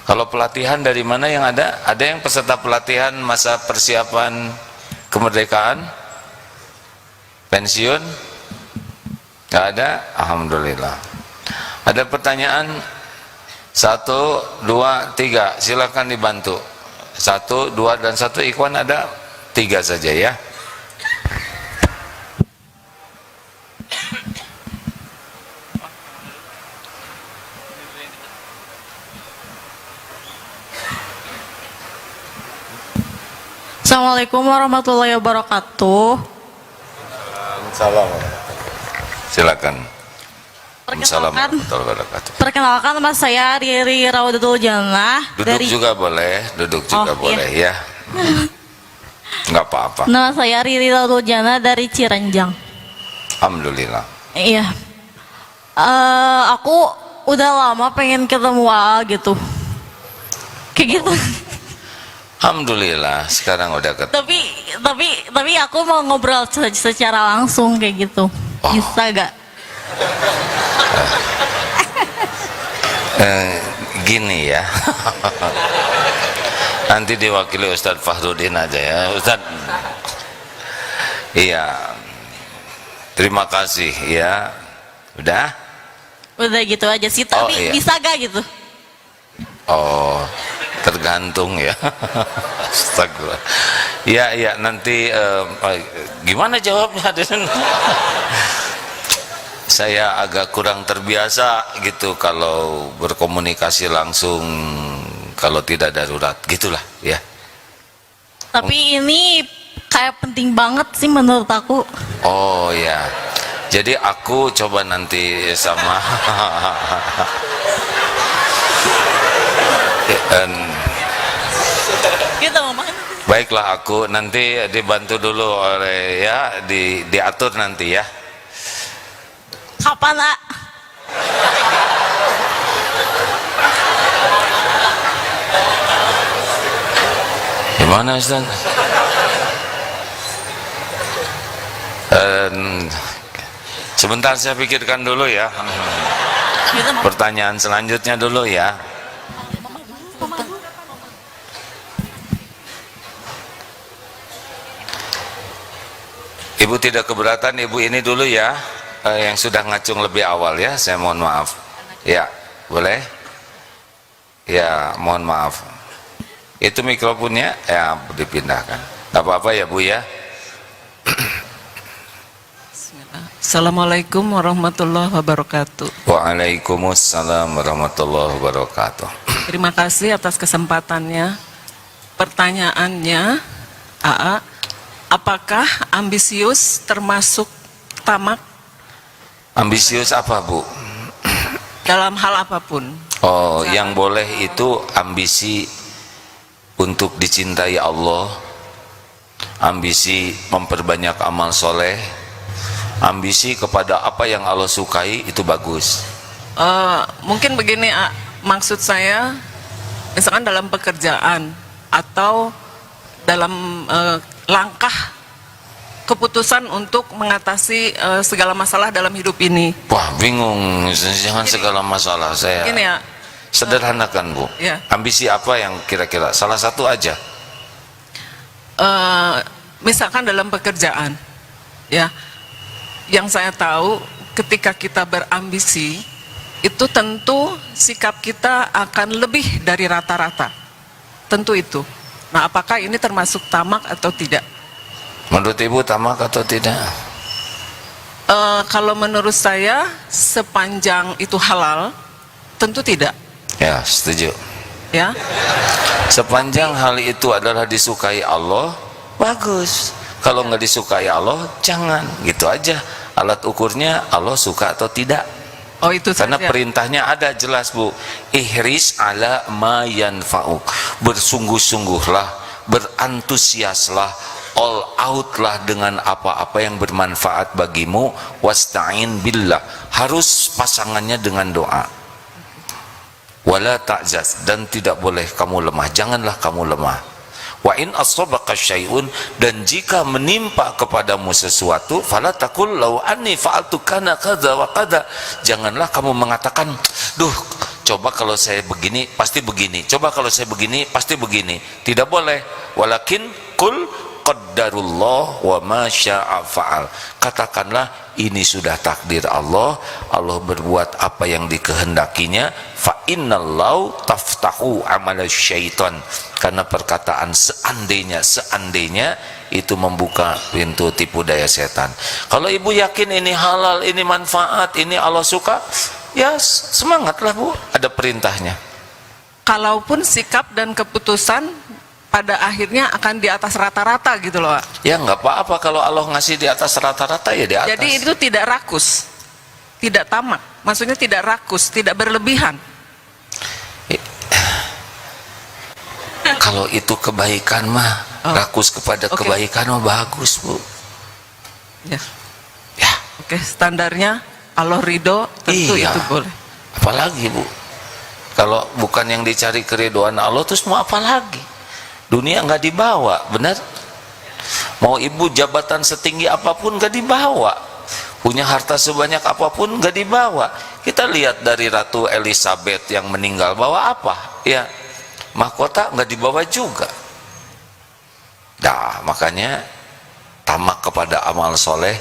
Speaker 1: Kalau pelatihan dari mana yang ada? Ada yang peserta pelatihan masa persiapan kemerdekaan? Pensiun? Gak ada? Alhamdulillah. Ada pertanyaan? 1, 2, 3. Silakan dibantu. 1, 2, dan 1. Ikhwan ada? 3 saja ya.
Speaker 4: Assalamualaikum warahmatullahi wabarakatuh.
Speaker 1: Salam. Silakan.
Speaker 4: Perkenalkan,
Speaker 1: Warahmatullahi wabarakatuh.
Speaker 4: perkenalkan nama saya Riri Raudatul Jannah.
Speaker 1: Duduk juga boleh, duduk juga
Speaker 4: Oh,
Speaker 1: boleh ya. Enggak apa-apa.
Speaker 4: Nama saya Riri Raudatul Jannah dari Cirenjang.
Speaker 1: Alhamdulillah.
Speaker 4: Iya. Aku udah lama pengen ketemu AA gitu. Kayak gitu.
Speaker 1: Alhamdulillah sekarang udah
Speaker 4: Tapi aku mau ngobrol secara langsung kayak gitu.
Speaker 1: Oh.
Speaker 4: Bisa gak?
Speaker 1: Gini ya. Nanti diwakili Ustadz Fahrudin aja ya Ustadz. Iya. Terima kasih ya. Udah?
Speaker 4: Udah gitu aja sih. Tapi
Speaker 1: iya.
Speaker 4: bisa gak gitu?
Speaker 1: Oh, tergantung ya. Astagfirullah. Ya nanti gimana jawabnya? Saya agak kurang terbiasa gitu kalau berkomunikasi langsung kalau tidak darurat, gitulah ya.
Speaker 4: Tapi ini kayak penting banget sih menurut aku.
Speaker 1: Oh ya. Jadi aku coba nanti sama
Speaker 4: Kita mau makan.
Speaker 1: baiklah, aku nanti dibantu dulu oleh ya, diatur nanti ya.
Speaker 4: Kapan, A?
Speaker 1: Gimana Ustaz? Sebentar saya pikirkan dulu ya.
Speaker 4: Kita mau.
Speaker 1: Pertanyaan selanjutnya dulu ya. Ibu tidak keberatan, ibu ini dulu ya, yang sudah ngacung lebih awal ya, saya mohon maaf. Ya, boleh? Ya, mohon maaf. Itu mikrofonnya ya dipindahkan. Gak apa-apa ya Bu ya.
Speaker 5: Assalamualaikum warahmatullahi wabarakatuh.
Speaker 1: Waalaikumsalam warahmatullahi wabarakatuh.
Speaker 5: Terima kasih atas kesempatannya. Pertanyaannya, AA, apakah ambisius termasuk tamak
Speaker 1: Ambisius apa Bu?
Speaker 5: dalam hal apapun?
Speaker 1: Oh, yang boleh itu ambisi untuk dicintai Allah, ambisi memperbanyak amal soleh, ambisi kepada apa yang Allah sukai, itu bagus.
Speaker 5: Mungkin begini, A, maksud saya misalkan dalam pekerjaan atau dalam langkah keputusan untuk mengatasi segala masalah dalam hidup ini.
Speaker 1: Wah, bingung, jangan segala masalah saya.
Speaker 5: Gini ya,
Speaker 1: Sederhanakan Bu.
Speaker 5: Ya.
Speaker 1: Ambisi apa yang kira-kira? Salah satu aja.
Speaker 5: misalkan dalam pekerjaan, ya, yang saya tahu ketika kita berambisi itu tentu sikap kita akan lebih dari rata-rata, tentu itu. Nah, apakah ini termasuk tamak atau tidak?
Speaker 1: Menurut Ibu tamak atau tidak?
Speaker 5: Kalau menurut saya sepanjang itu halal, tentu tidak.
Speaker 1: Ya, setuju.
Speaker 5: Ya.
Speaker 1: Sepanjang hal itu adalah disukai Allah, bagus. Kalau nggak disukai Allah, jangan. Gitu aja. Alat ukurnya Allah suka atau tidak.
Speaker 5: Oh, itu
Speaker 1: Karena
Speaker 5: saja.
Speaker 1: perintahnya ada jelas, Bu. Ihris ala ma yanfa'uk. Bersungguh-sungguhlah, berantusiaslah, all out lah dengan apa-apa yang bermanfaat bagimu. Wasta'in billah. Harus pasangannya dengan doa. Wala ta'jaz, dan tidak boleh kamu lemah. Janganlah kamu lemah. Wa in asabaka syai'un, dan jika menimpa kepadamu sesuatu, fala taqul law anni fa'altu kana kadza wa kadza. Janganlah kamu mengatakan, duh, coba kalau saya begini pasti begini, coba kalau saya begini pasti begini. Tidak boleh. Walakin qul qaddarullah wa ma syaa fa'al. Katakanlah ini sudah takdir Allah, Allah berbuat apa yang dikehendakinya. Fa innallahu taftahu amal syaitan. Karena perkataan seandainya itu membuka pintu tipu daya setan. Kalau ibu yakin ini halal, ini manfaat, ini Allah suka, ya semangatlah, Bu, ada perintahnya.
Speaker 5: Kalaupun sikap dan keputusan pada akhirnya akan di atas rata-rata gitu loh, Pak.
Speaker 1: Ya nggak apa-apa, kalau Allah ngasih di atas rata-rata ya di atas.
Speaker 5: Jadi itu tidak rakus, tidak tamak. Maksudnya tidak rakus, tidak berlebihan.
Speaker 1: Kalau itu kebaikan mah, rakus kepada
Speaker 5: Oke.
Speaker 1: kebaikan mah bagus, Bu.
Speaker 5: Ya.
Speaker 1: Ya,
Speaker 5: Oke, standarnya Allah ridho, tentu
Speaker 1: iya.
Speaker 5: itu boleh.
Speaker 1: Apalagi, Bu, kalau bukan yang dicari keriduan Allah, terus mau apa lagi? Dunia nggak dibawa, benar? Mau ibu jabatan setinggi apapun nggak dibawa, punya harta sebanyak apapun nggak dibawa. Kita lihat dari Ratu Elizabeth yang meninggal, bawa apa? Ya, mahkota nggak dibawa juga. Nah, makanya tamak kepada amal soleh,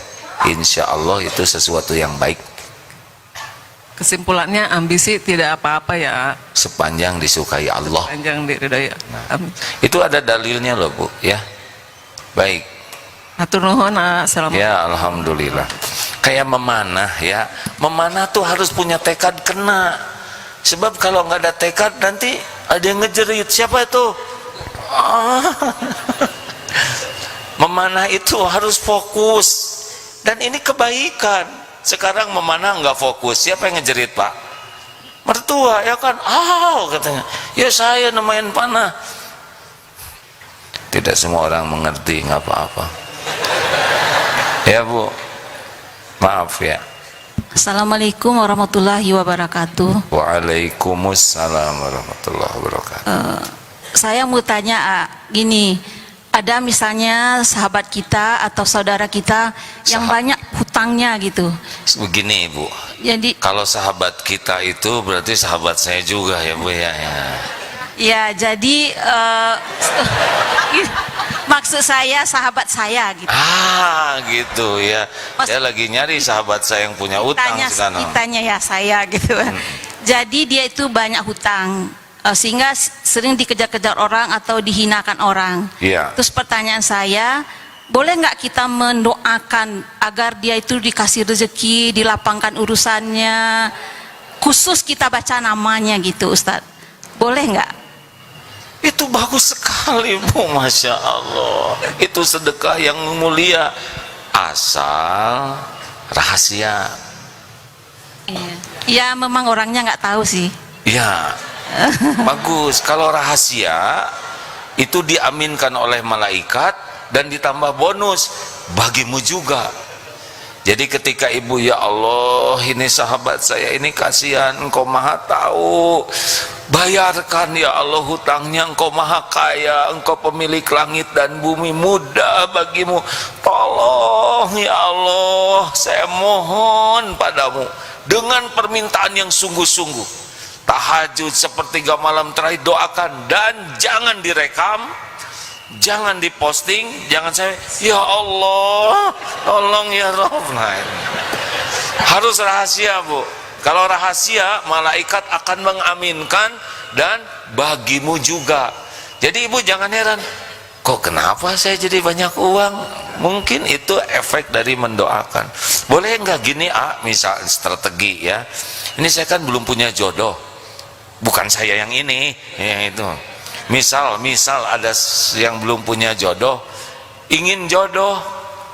Speaker 1: insya Allah itu sesuatu yang baik
Speaker 5: Kesimpulannya ambisi tidak apa-apa ya,
Speaker 1: sepanjang disukai Allah.
Speaker 5: panjang diridhoi. Amin.
Speaker 1: Itu ada dalilnya loh, Bu, ya. Baik.
Speaker 5: Hatur nuhun. Assalamualaikum.
Speaker 1: Ya, alhamdulillah. Kayak memanah, ya. Memanah tuh harus punya tekad kena. Sebab kalau nggak ada tekad nanti ada yang ngejerit. Siapa itu? Memanah itu harus fokus. Dan ini kebaikan. Sekarang memanah nggak fokus. Siapa yang ngejerit, Pak? Mertua, ya kan? Katanya. Ya saya nemain panah. Tidak semua orang mengerti, nggak apa-apa. Ya, Bu. Maaf ya.
Speaker 4: Assalamualaikum warahmatullahi wabarakatuh.
Speaker 1: Waalaikumsalam warahmatullahi wabarakatuh.
Speaker 4: Saya mau tanya gini, ada misalnya sahabat kita atau saudara kita yang banyak hutangnya gitu.
Speaker 1: Begini, Bu.
Speaker 4: Jadi
Speaker 1: Kalau sahabat kita itu berarti sahabat saya juga ya, Bu, ya.
Speaker 4: ya jadi maksud saya sahabat saya gitu.
Speaker 1: Gitu ya. Saya lagi nyari sahabat saya yang punya utang sekarang.
Speaker 4: Kitanya ya saya gitu. Jadi dia itu banyak hutang. Sehingga sering dikejar-kejar orang atau dihinakan orang.
Speaker 1: Iya.
Speaker 4: Terus pertanyaan saya, boleh nggak kita mendoakan agar dia itu dikasih rezeki, dilapangkan urusannya, khusus kita baca namanya gitu, Ustadz? Boleh nggak?
Speaker 1: Itu bagus sekali, Bu, Masya Allah. Itu sedekah yang mulia, asal rahasia.
Speaker 4: Ya memang orangnya nggak tahu sih.
Speaker 1: Ya, bagus. Kalau rahasia itu diaminkan oleh malaikat dan ditambah bonus bagimu juga. Jadi ketika ibu, ya Allah, ini sahabat saya ini kasihan, engkau maha tahu, bayarkan ya Allah hutangnya, engkau maha kaya, engkau pemilik langit dan bumi, mudah bagimu, tolong ya Allah, saya mohon padamu dengan permintaan yang sungguh-sungguh. Tahajud sepertiga malam terakhir doakan, dan jangan direkam, jangan diposting, jangan saya ya Allah tolong ya Rob. Nah, harus rahasia, Bu. Kalau rahasia malaikat akan mengaminkan dan bagimu juga. Jadi ibu jangan heran, kok kenapa saya jadi banyak uang? Mungkin itu efek dari mendoakan. Boleh nggak gini, misal strategi ya, ini saya kan belum punya jodoh, bukan saya yang ini, yang itu. Misal ada yang belum punya jodoh, ingin jodoh,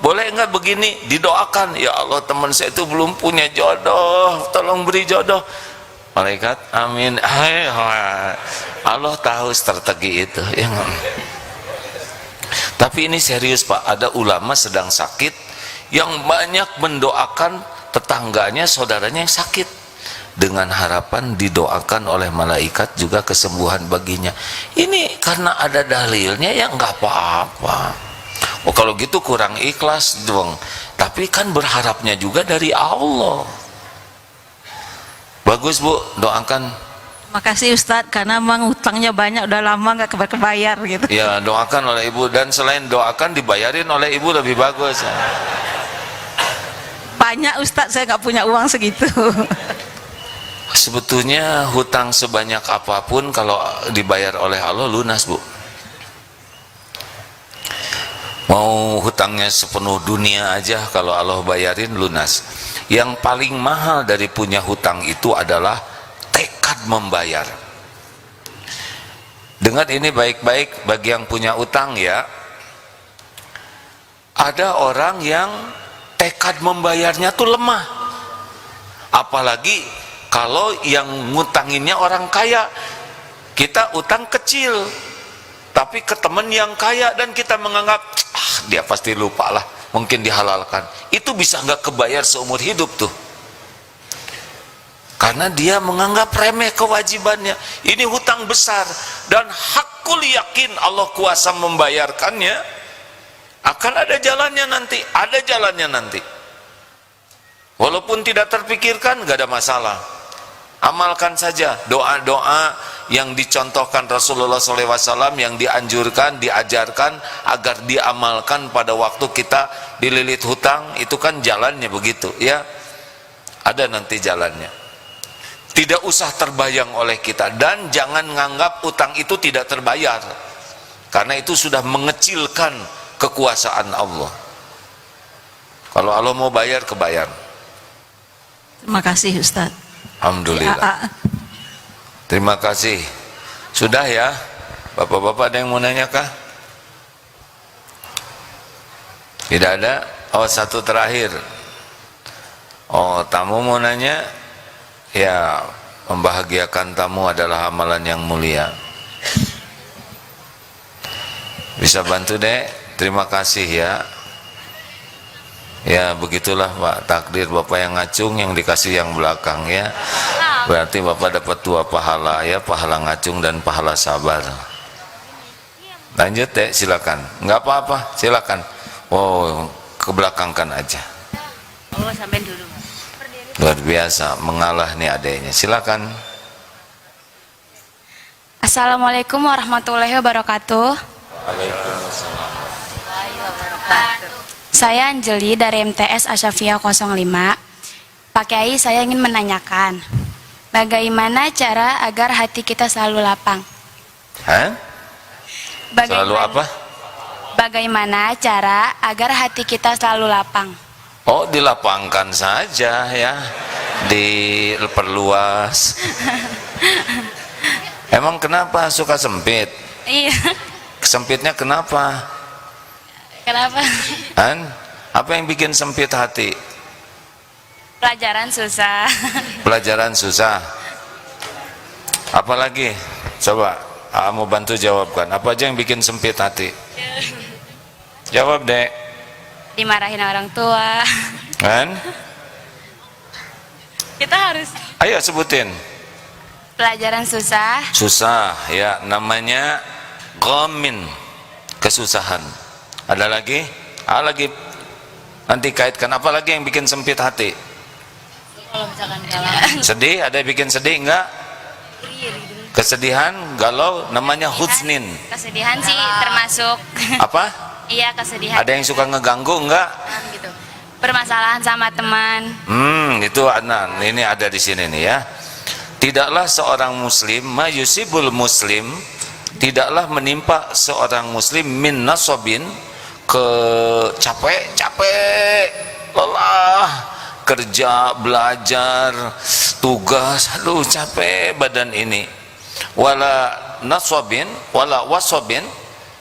Speaker 1: boleh enggak begini, didoakan, ya Allah teman saya itu belum punya jodoh, tolong beri jodoh. Malaikat, amin. Allah tahu strategi itu, ya. Tapi ini serius Pak, ada ulama sedang sakit yang banyak mendoakan tetangganya, saudaranya yang sakit, dengan harapan didoakan oleh malaikat juga kesembuhan baginya. Ini karena ada dalilnya, ya nggak apa-apa. Oh kalau gitu kurang ikhlas dong. Tapi kan berharapnya juga dari Allah. Bagus Bu, doakan.
Speaker 4: Makasih Ustadz, karena memang utangnya banyak, udah lama nggak kebayar gitu.
Speaker 1: Ya doakan oleh Ibu, dan selain doakan dibayarin oleh Ibu lebih bagus.
Speaker 4: Banyak Ustadz, saya nggak punya uang segitu.
Speaker 1: Sebetulnya hutang sebanyak apapun kalau dibayar oleh Allah lunas Bu. Mau hutangnya sepenuh dunia aja kalau Allah bayarin lunas. Yang paling mahal dari punya hutang itu adalah tekad membayar. Dengar ini baik-baik bagi yang punya utang ya. Ada orang yang tekad membayarnya tuh lemah. Apalagi kalau yang ngutanginnya orang kaya. Kita utang kecil, tapi ke teman yang kaya dan kita menganggap dia pasti lupa lah, mungkin dihalalkan. Itu bisa nggak kebayar seumur hidup tuh, karena dia menganggap remeh kewajibannya. Ini hutang besar dan hakul yakin Allah kuasa membayarkannya. Akan ada jalannya nanti, ada jalannya nanti. Walaupun tidak terpikirkan, nggak ada masalah. Amalkan saja doa-doa yang dicontohkan Rasulullah SAW, yang dianjurkan, diajarkan agar diamalkan pada waktu kita dililit hutang. Itu kan jalannya begitu ya, ada nanti jalannya. Tidak usah terbayang oleh kita, dan jangan nganggap utang itu tidak terbayar, karena itu sudah mengecilkan kekuasaan Allah. Kalau Allah mau bayar, kebayar.
Speaker 4: Terima kasih Ustadz.
Speaker 1: Alhamdulillah.
Speaker 4: Ya,
Speaker 1: Terima kasih. Sudah ya, bapak-bapak ada yang mau nanya kah? Tidak ada? Oh satu terakhir. Oh tamu mau nanya? Ya, membahagiakan tamu adalah amalan yang mulia. Bisa bantu dek? Terima kasih ya. Ya begitulah Pak, takdir Bapak yang ngacung, yang dikasih yang belakang ya. Berarti Bapak dapat dua pahala ya, pahala ngacung dan pahala sabar. Lanjut dek, silakan. Nggak apa-apa, silakan. Oh, kebelakangkan aja.
Speaker 6: Oh, sampai dulu.
Speaker 1: Luar biasa, mengalah nih adanya. Silakan.
Speaker 6: Assalamualaikum warahmatullahi wabarakatuh.
Speaker 1: Waalaikumsalam.
Speaker 6: Saya Anjeli dari MTS Asyafia 05. Pak Kiai, saya ingin menanyakan, bagaimana cara agar hati kita selalu lapang?
Speaker 1: Hah? Selalu apa?
Speaker 6: Bagaimana cara agar hati kita selalu lapang?
Speaker 1: Oh, dilapangkan saja ya, diperluas. Emang kenapa suka sempit?
Speaker 6: Iya.
Speaker 1: Sempitnya kenapa?
Speaker 6: Kenapa?
Speaker 1: Han? Apa yang bikin sempit hati?
Speaker 6: Pelajaran susah.
Speaker 1: Pelajaran susah. Apalagi? Coba, mau bantu jawabkan. Apa aja yang bikin sempit hati? Jawab dek.
Speaker 6: Dimarahin orang tua.
Speaker 1: Han?
Speaker 6: Kita harus.
Speaker 1: Ayo sebutin.
Speaker 6: Pelajaran susah.
Speaker 1: Susah, ya namanya ghamin, kesusahan. Ada lagi? Lagi nanti kaitkan. Apa lagi yang bikin sempit hati?
Speaker 6: Kalau misalkan
Speaker 1: Sedih, ada yang bikin sedih enggak? Kesedihan, galau, namanya hutsnin.
Speaker 6: Kesedihan sih termasuk.
Speaker 1: Apa?
Speaker 6: Iya, kesedihan.
Speaker 1: Ada yang suka ngeganggu enggak?
Speaker 6: Gitu. Permasalahan sama teman.
Speaker 1: Itu anak. Ini ada di sini nih ya. Tidaklah seorang muslim mayusibul muslim, tidaklah menimpa seorang muslim min nasobin, capek, lelah, kerja, belajar, tugas, aduh capek badan ini. Wala nasabin, wala wasabin,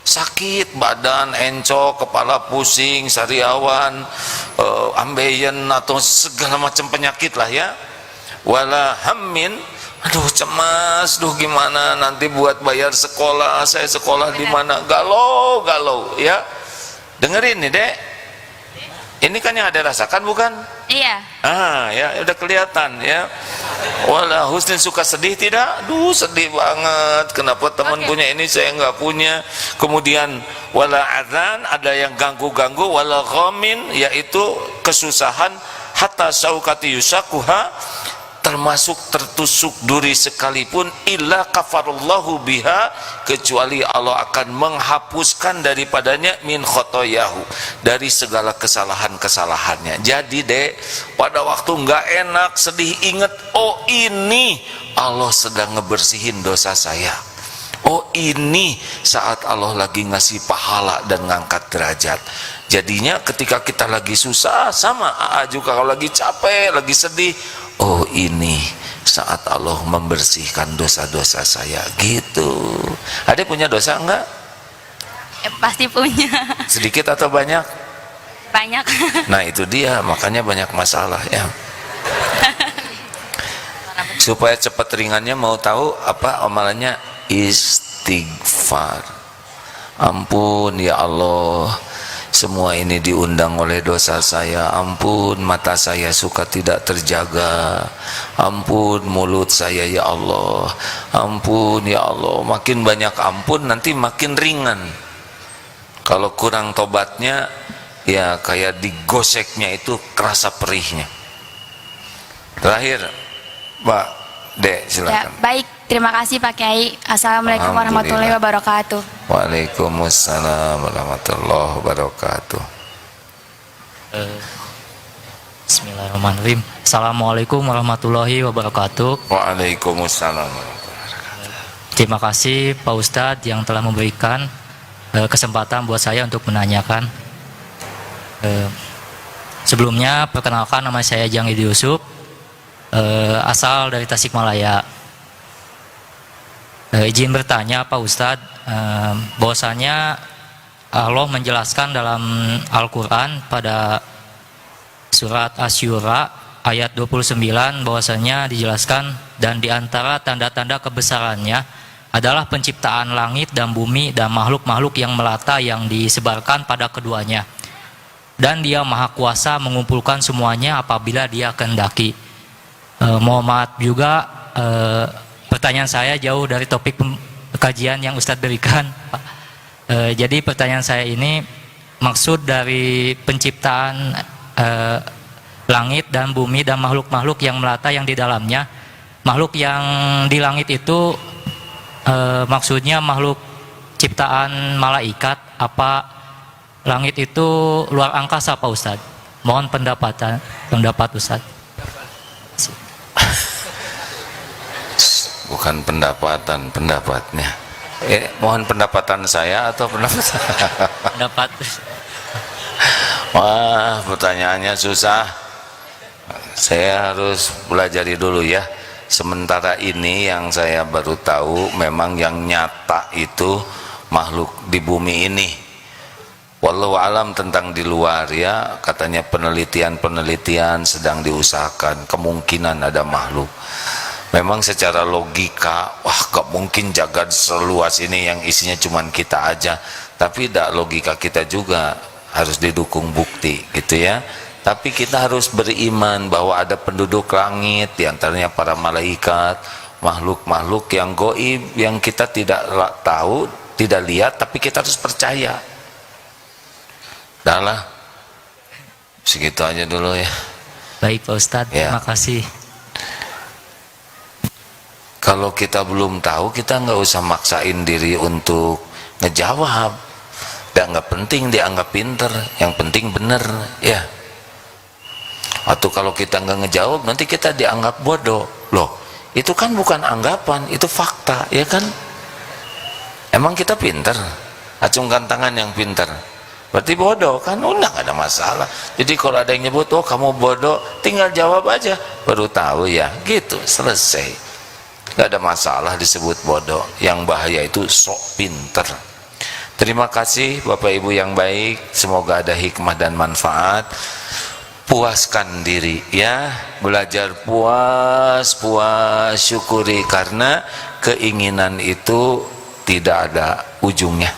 Speaker 1: sakit badan, encok, kepala pusing, sariawan, ambeien atau segala macam penyakit lah ya. Wala hammin, aduh cemas, duh gimana nanti buat bayar sekolah, saya sekolah di mana, galau ya. Dengerin nih Dek, ini kan yang ada rasakan bukan?
Speaker 6: Iya.
Speaker 1: Ya udah kelihatan ya. Wala husnin, suka sedih tidak? Duh sedih banget, kenapa teman punya ini saya nggak punya. Kemudian wala adzan, ada yang ganggu-ganggu. Wala ghamin, yaitu kesusahan. Hatta saukati yusakuha, termasuk tertusuk duri sekalipun, illa kafarallahu biha, kecuali Allah akan menghapuskan daripadanya min khotoyahu, dari segala kesalahan-kesalahannya. Jadi Dek, pada waktu nggak enak, sedih, ingat, oh ini Allah sedang ngebersihin dosa saya. Oh ini saat Allah lagi ngasih pahala dan ngangkat derajat. Jadinya ketika kita lagi susah, sama juga kalau lagi capek, lagi sedih, oh ini saat Allah membersihkan dosa-dosa saya gitu. Ada punya dosa enggak?
Speaker 6: Pasti punya.
Speaker 1: Sedikit atau banyak?
Speaker 6: Banyak.
Speaker 1: Nah itu dia, makanya banyak masalah ya. Supaya cepat ringannya, mau tahu apa amalannya? Istighfar. Ampun ya Allah, semua ini diundang oleh dosa saya. Ampun mata saya suka tidak terjaga. Ampun mulut saya ya Allah. Ampun ya Allah. Makin banyak ampun nanti makin ringan. Kalau kurang tobatnya ya kayak digoseknya itu kerasa perihnya. Terakhir Mbak Dek silakan.
Speaker 6: Ya, baik, terima kasih Pak Kiai. Assalamualaikum warahmatullahi wabarakatuh.
Speaker 1: Waalaikumsalam warahmatullahi wabarakatuh.
Speaker 7: Bismillahirrahmanirrahim. Assalamualaikum warahmatullahi wabarakatuh.
Speaker 1: Waalaikumsalam warahmatullahi wabarakatuh.
Speaker 7: Terima kasih Pak Ustadz yang telah memberikan kesempatan buat saya untuk menanyakan. Sebelumnya perkenalkan, nama saya Jang Idi Yusuf, asal dari Tasikmalaya. Izin bertanya Pak Ustadz, bahwasanya Allah menjelaskan dalam Al-Quran pada surat Asy-Syura ayat 29 bahwasanya dijelaskan, dan diantara tanda-tanda kebesarannya adalah penciptaan langit dan bumi dan makhluk-makhluk yang melata yang disebarkan pada keduanya, dan Dia Maha Kuasa mengumpulkan semuanya apabila Dia kehendaki. Mohon maaf juga, pertanyaan saya jauh dari topik kajian yang Ustadz berikan. Jadi pertanyaan saya ini, maksud dari penciptaan langit dan bumi dan makhluk-makhluk yang melata yang di dalamnya, makhluk yang di langit itu maksudnya makhluk ciptaan malaikat, apa langit itu luar angkasa Pak Ustadz? Mohon pendapat Ustadz.
Speaker 1: Bukan pendapatnya. Mohon pendapatan saya atau
Speaker 7: Pendapat.
Speaker 1: Wah, pertanyaannya susah. Saya harus pelajari dulu ya. Sementara ini yang saya baru tahu, memang yang nyata itu makhluk di bumi ini. Wallahu alam tentang di luar ya, katanya penelitian sedang diusahakan, kemungkinan ada makhluk. Memang secara logika, wah gak mungkin jagat seluas ini yang isinya cuman kita aja. Tapi tidak, logika kita juga harus didukung bukti gitu ya. Tapi kita harus beriman bahwa ada penduduk langit, diantaranya para malaikat, makhluk-makhluk yang goib, yang kita tidak tahu, tidak lihat, tapi kita harus percaya. Dah lah, segitu aja dulu ya.
Speaker 7: Baik Pak Ustadz,
Speaker 1: Ya.
Speaker 7: terima kasih.
Speaker 1: Kalau kita belum tahu, kita nggak usah maksain diri untuk ngejawab. Nggak penting dianggap pinter, yang penting bener ya. Atau kalau kita nggak ngejawab, nanti kita dianggap bodoh. Loh, itu kan bukan anggapan, itu fakta ya kan. Emang kita pinter? Acungkan tangan yang pinter, berarti bodoh kan? Udah nggak ada masalah. Jadi kalau ada yang nyebut, oh kamu bodoh, tinggal jawab aja, baru tahu ya, gitu, selesai. Gak ada masalah disebut bodoh. Yang bahaya itu sok pinter. Terima kasih Bapak Ibu yang baik, semoga ada hikmah dan manfaat. Puaskan diri ya, belajar puas, syukuri, karena keinginan itu tidak ada ujungnya.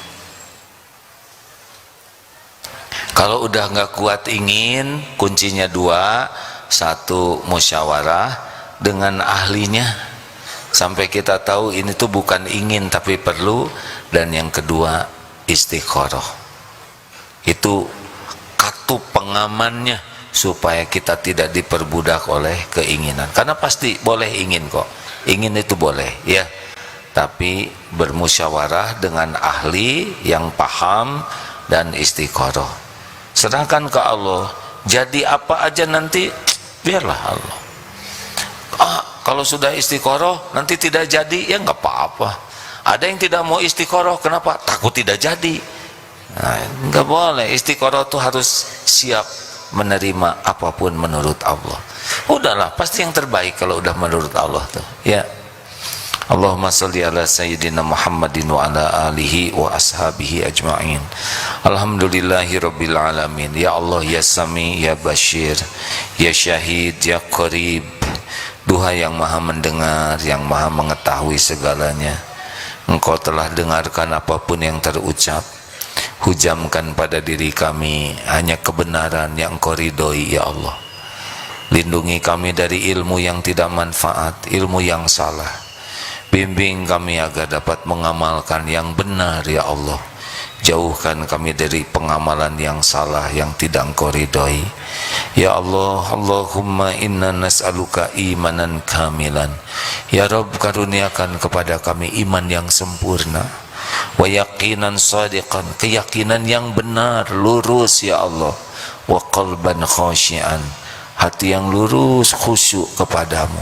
Speaker 1: Kalau udah nggak kuat ingin, kuncinya dua: satu, musyawarah dengan ahlinya sampai kita tahu ini tuh bukan ingin tapi perlu, dan yang kedua istikharah. Itu kartu pengamannya supaya kita tidak diperbudak oleh keinginan. Karena pasti boleh ingin kok, ingin itu boleh ya, tapi bermusyawarah dengan ahli yang paham dan istikharah. Serahkan ke Allah. Jadi apa aja nanti biarlah Allah. Kalau sudah istikharah nanti tidak jadi, ya nggak apa-apa. Ada yang tidak mau istikharah, kenapa? Takut tidak jadi. Nah, nggak boleh. Istikharah itu harus siap menerima apapun menurut Allah. Udahlah, pasti yang terbaik kalau udah menurut Allah tuh. Ya. Allahumma salli ala sayyidina Muhammadin wa ala alihi wa ashabihi ajma'in. Alhamdulillahi rabbil alamin. Ya Allah, ya Sami, ya Bashir, ya Syahid, ya Qarib. Duha yang maha mendengar, yang maha mengetahui segalanya. Engkau telah dengarkan apapun yang terucap. Hujamkan pada diri kami hanya kebenaran yang Engkau ridhoi ya Allah. Lindungi kami dari ilmu yang tidak manfaat, ilmu yang salah. Bimbing kami agar dapat mengamalkan yang benar ya Allah. Jauhkan kami dari pengamalan yang salah yang tidak Engkau ridhoi ya Allah. Allahumma inna nas'aluka imanan kamilan. Ya Rabb, karuniakan kepada kami iman yang sempurna, wa yaqinan sadiqan, keyakinan yang benar, lurus ya Allah, wa qalban khasyian, hati yang lurus, khusyuk kepadamu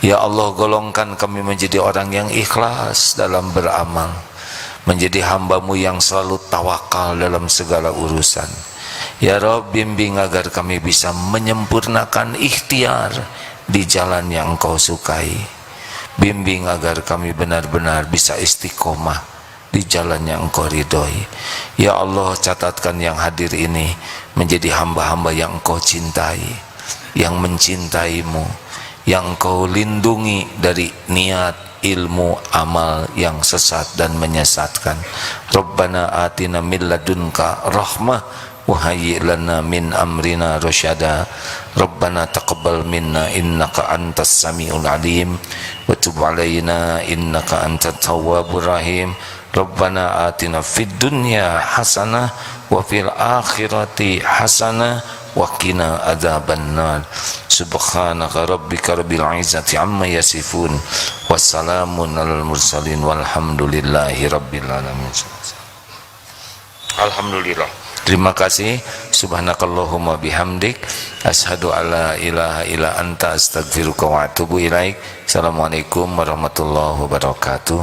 Speaker 1: ya Allah. Golongkan kami menjadi orang yang ikhlas dalam beramal, menjadi hamba-Mu yang selalu tawakal dalam segala urusan ya Rabb. Bimbing agar kami bisa menyempurnakan ikhtiar di jalan yang Engkau sukai. Bimbing agar kami benar-benar bisa istiqomah di jalan yang Engkau ridhoi ya Allah. Catatkan yang hadir ini menjadi hamba-hamba yang Engkau cintai, yang mencintai-Mu, yang Engkau lindungi dari niat, ilmu, amal yang sesat dan menyesatkan. Rabbana atina min ladunka rahmah wa hayyi' lana min amrina rasyada. Rabbana taqabbal minna innaka antas samiul alim wa tub alaina innaka antat tawwabur rahim. Rabbana atina fid dunya hasanah wa fil akhirati hasanah wa qina adzabannar. Subhanaka rabbika rabbil izzati amma yasifun, wassalamun alal mursalin, walhamdulillahi rabbil alamin. Alhamdulillah. Terima kasih. Subhanakallahumma bihamdik, asyhadu alla ilaha illa anta, astaghfiruka wa atubu ilaik. Assalamualaikum warahmatullahi wabarakatuh.